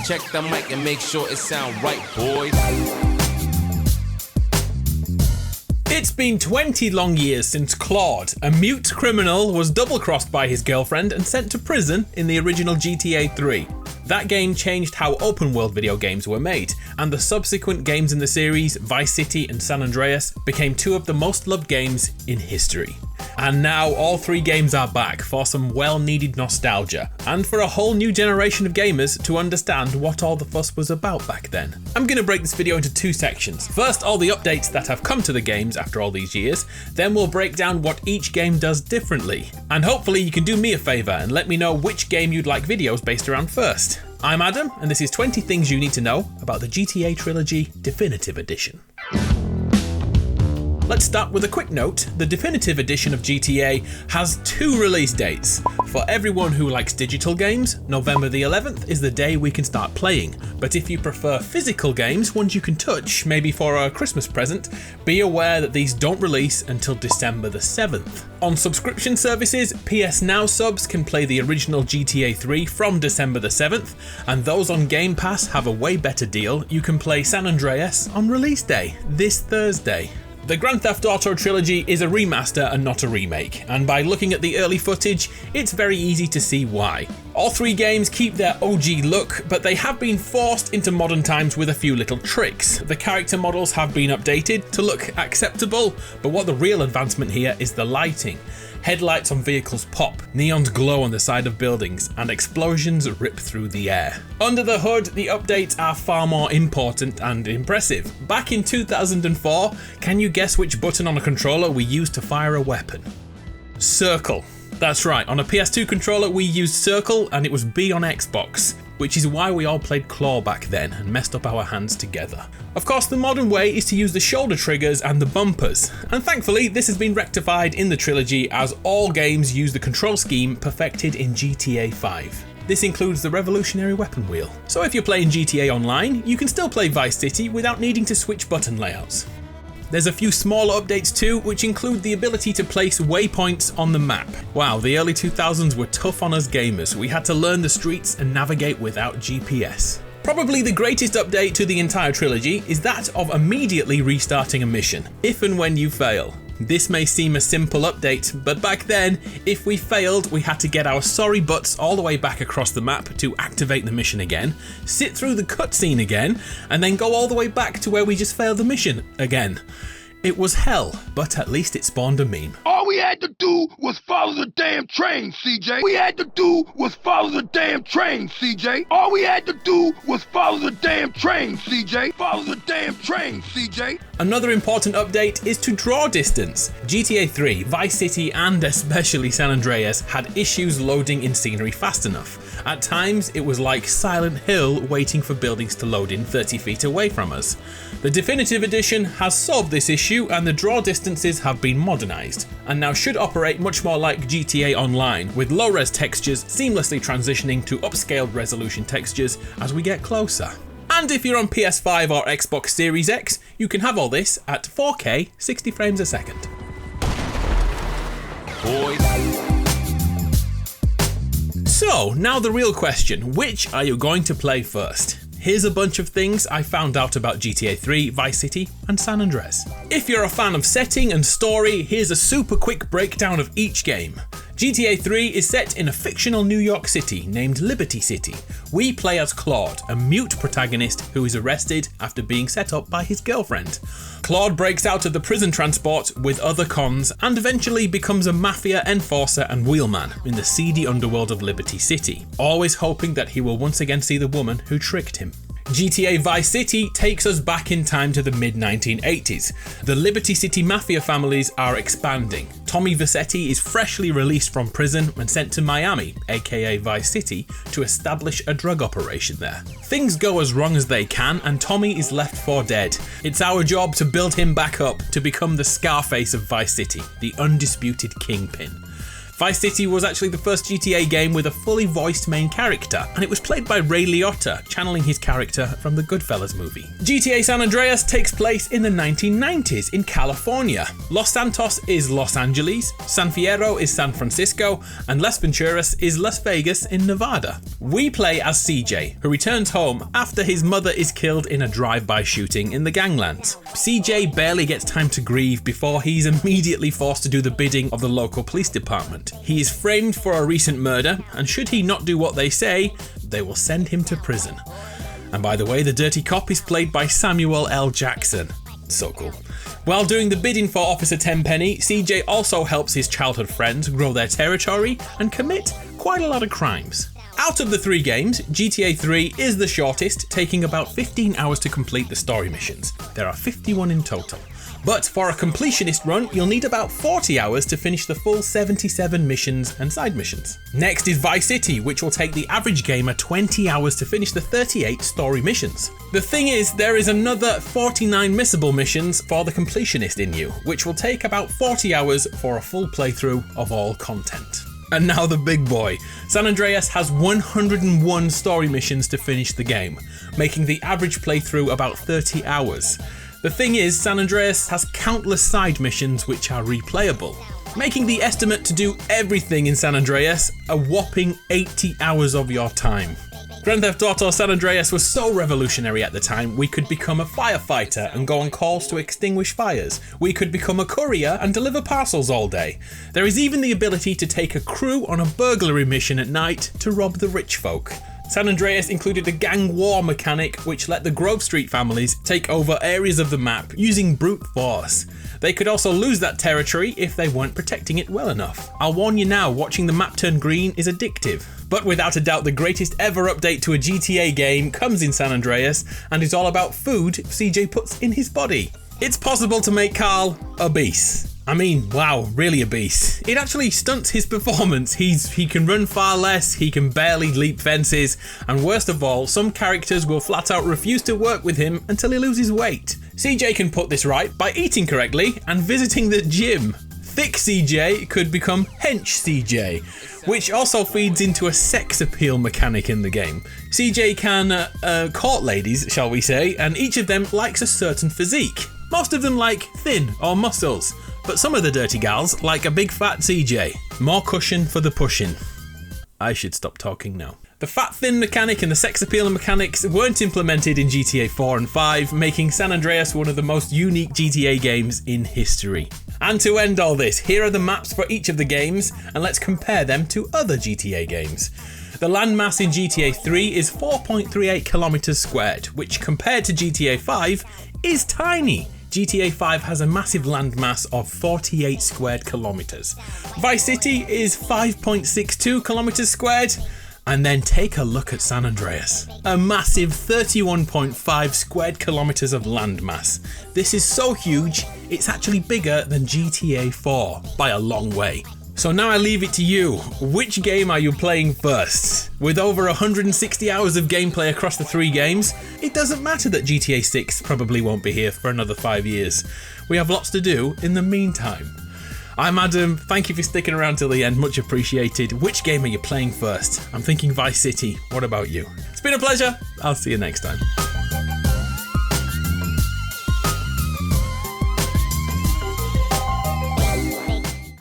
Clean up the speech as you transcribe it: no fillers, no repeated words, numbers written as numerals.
Check the mic and make sure it sound right, boys. It's been 20 long years since Claude, a mute criminal, was double-crossed by his girlfriend and sent to prison in the original GTA 3. That game changed how open-world video games were made, and the subsequent games in the series, Vice City and San Andreas, became two of the most loved games in history. And now all three games are back for some well-needed nostalgia, and for a whole new generation of gamers to understand what all the fuss was about back then. I'm going to break this video into two sections. First, all the updates that have come to the games after all these years, then we'll break down what each game does differently. And hopefully you can do me a favour and let me know which game you'd like videos based around first. I'm Adam, and this is 20 things you need to know about the GTA Trilogy Definitive Edition. Let's start with a quick note. The Definitive Edition of GTA has two release dates. For everyone who likes digital games, November the 11th is the day we can start playing. But if you prefer physical games, ones you can touch, maybe for a Christmas present, be aware that these don't release until December the 7th. On subscription services, PS Now subs can play the original GTA 3 from December the 7th, and those on Game Pass have a way better deal. You can play San Andreas on release day, this Thursday. The Grand Theft Auto Trilogy is a remaster and not a remake, and by looking at the early footage, it's very easy to see why. All three games keep their OG look, but they have been forced into modern times with a few little tricks. The character models have been updated to look acceptable, but what the real advancement here is the lighting. Headlights on vehicles pop, neons glow on the side of buildings, and explosions rip through the air. Under the hood, the updates are far more important and impressive. Back in 2004, can you guess which button on a controller we used to fire a weapon? Circle. That's right, on a PS2 controller we used circle, and it was B on Xbox, which is why we all played claw back then and messed up our hands together. Of course, the modern way is to use the shoulder triggers and the bumpers, and thankfully this has been rectified in the trilogy as all games use the control scheme perfected in GTA 5. This includes the revolutionary weapon wheel. So if you're playing GTA Online, you can still play Vice City without needing to switch button layouts. There's a few small updates too, which include the ability to place waypoints on the map. Wow, the early 2000s were tough on us gamers. We had to learn the streets and navigate without GPS. Probably the greatest update to the entire trilogy is that of immediately restarting a mission, if and when you fail. This may seem a simple update, but back then, if we failed, we had to get our sorry butts all the way back across the map to activate the mission again, sit through the cutscene again, and then go all the way back to where we just failed the mission again. It was hell, but at least it spawned a meme. All we had to do was follow the damn train, CJ. We had to do was follow the damn train, CJ. All we had to do was follow the damn train, CJ. Follow the damn train, CJ. Another important update is to draw distance. GTA 3, Vice City, and especially San Andreas had issues loading in scenery fast enough. At times, it was like Silent Hill waiting for buildings to load in 30 feet away from us. The Definitive Edition has solved this issue, and the draw distances have been modernised, and now should operate much more like GTA Online, with low-res textures seamlessly transitioning to upscaled resolution textures as we get closer. And if you're on PS5 or Xbox Series X, you can have all this at 4K 60 frames a second. Boys. So, now the real question, which are you going to play first? Here's a bunch of things I found out about GTA 3, Vice City, and San Andreas. If you're a fan of setting and story, here's a super quick breakdown of each game. GTA 3 is set in a fictional New York City named Liberty City. We play as Claude, a mute protagonist who is arrested after being set up by his girlfriend. Claude breaks out of the prison transport with other cons and eventually becomes a mafia enforcer and wheelman in the seedy underworld of Liberty City, always hoping that he will once again see the woman who tricked him. GTA Vice City takes us back in time to the mid-1980s. The Liberty City mafia families are expanding. Tommy Vercetti is freshly released from prison and sent to Miami, aka Vice City, to establish a drug operation there. Things go as wrong as they can, and Tommy is left for dead. It's our job to build him back up to become the Scarface of Vice City, the undisputed kingpin. Vice City was actually the first GTA game with a fully voiced main character, and it was played by Ray Liotta, channeling his character from the Goodfellas movie. GTA San Andreas takes place in the 1990s in California. Los Santos is Los Angeles, San Fierro is San Francisco, and Las Venturas is Las Vegas in Nevada. We play as CJ, who returns home after his mother is killed in a drive-by shooting in the ganglands. CJ barely gets time to grieve before he's immediately forced to do the bidding of the local police department. He is framed for a recent murder, and should he not do what they say, they will send him to prison. And by the way, the dirty cop is played by Samuel L. Jackson. So cool. While doing the bidding for Officer Tenpenny, CJ also helps his childhood friends grow their territory and commit quite a lot of crimes. Out of the 3 games, GTA 3 is the shortest, taking about 15 hours to complete the story missions. There are 51 in total. But for a completionist run, you'll need about 40 hours to finish the full 77 missions and side missions. Next is Vice City, which will take the average gamer 20 hours to finish the 38 story missions. The thing is, there is another 49 missable missions for the completionist in you, which will take about 40 hours for a full playthrough of all content. And now the big boy. San Andreas has 101 story missions to finish the game, making the average playthrough about 30 hours. The thing is, San Andreas has countless side missions which are replayable, making the estimate to do everything in San Andreas a whopping 80 hours of your time. Grand Theft Auto San Andreas was so revolutionary at the time. We could become a firefighter and go on calls to extinguish fires. We could become a courier and deliver parcels all day. There is even the ability to take a crew on a burglary mission at night to rob the rich folk. San Andreas included a gang war mechanic which let the Grove Street families take over areas of the map using brute force. They could also lose that territory if they weren't protecting it well enough. I'll warn you now, watching the map turn green is addictive. But without a doubt, the greatest ever update to a GTA game comes in San Andreas and is all about food CJ puts in his body. It's possible to make Carl obese. I mean, wow, really obese. It actually stunts his performance. He can run far less, he can barely leap fences, and worst of all, some characters will flat out refuse to work with him until he loses weight. CJ can put this right by eating correctly and visiting the gym. Thick CJ could become hench CJ, which also feeds into a sex appeal mechanic in the game. CJ can court ladies, shall we say, and each of them likes a certain physique. Most of them like thin or muscles, but some of the dirty gals like a big fat CJ. More cushion for the pushing. I should stop talking now. The fat thin mechanic and the sex appeal mechanics weren't implemented in GTA 4 and 5, making San Andreas one of the most unique GTA games in history. And to end all this, here are the maps for each of the games, and let's compare them to other GTA games. The landmass in GTA 3 is 4.38 kilometers squared, which compared to GTA 5 is tiny. GTA 5 has a massive landmass of 48 squared kilometers. Vice City is 5.62 kilometers squared. And then take a look at San Andreas. A massive 31.5 squared kilometers of landmass. This is so huge, it's actually bigger than GTA 4 by a long way. So now I leave it to you. Which game are you playing first? With over 160 hours of gameplay across the 3 games, it doesn't matter that GTA 6 probably won't be here for another 5 years. We have lots to do in the meantime. I'm Adam, thank you for sticking around till the end, much appreciated. Which game are you playing first? I'm thinking Vice City, what about you? It's been a pleasure, I'll see you next time.